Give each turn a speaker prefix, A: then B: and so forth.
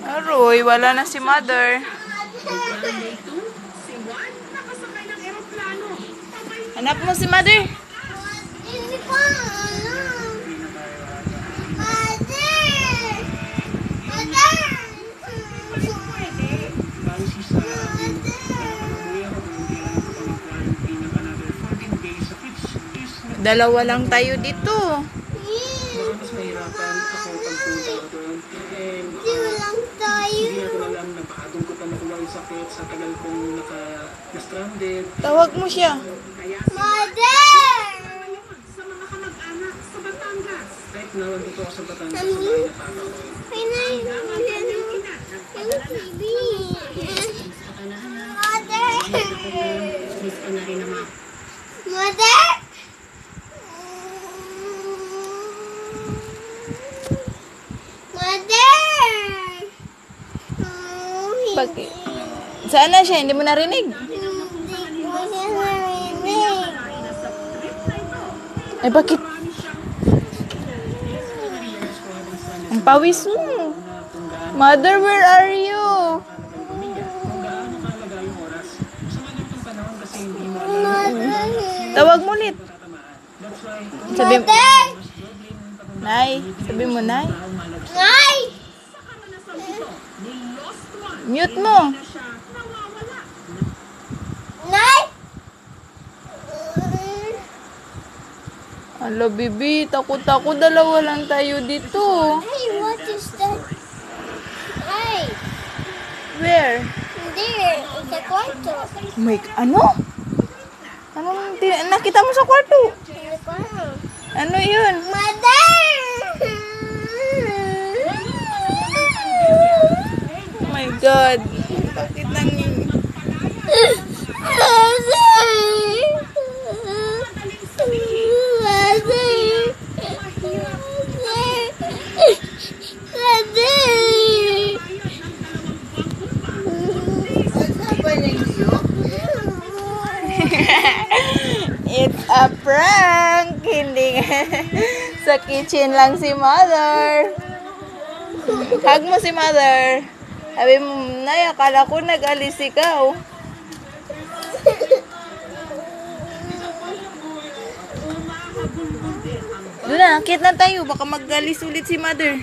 A: Aroy, wala na si mother. Hanap mo si mother.
B: Hindi ko alam. Mother! Mother!
A: Dalawa lang tayo dito.
C: Mas mahirapan ako pagpunta ko doon.
B: Hindi lang tayo.
C: Hindi ko alam na paadong ko pa makuha yung sakit sa tagal kong na-stranded.
A: Tawag mo siya.
B: Mother!
C: Kahit na nandito ako sa Batangas, sa bahay na papa ko.
B: Pinay yung TV. Mother! Mother! Mother!
A: Bakit? Saan na siya? Hindi mo narinig?
B: Hindi ko siya narinig.
A: Eh, bakit? Ang pawis mo. Mother, where are you? Tawag mo ulit. Sabi mo,
B: Mother!
A: Nay. Sabi mo, Nay.
B: Nay!
A: Mute mo.
B: Nay!
A: Hala, bibi. Takot-takot. Dalawa lang tayo dito.
B: Hey, what is that? Hey,
A: Where?
B: there, sa kwarto.
A: Ano? Anong nakita mo sa kwarto?
B: Hindi ko alam.
A: Ano yun?
B: Mother!
A: Oh my God. Bakit It's a prank! Hindi sa kitchen lang si mother. Hug mo si mother. Sabi mo, Nay, akala ko nag-alis ikaw. Doon na, akit na tayo. Baka mag-alis ulit si mother.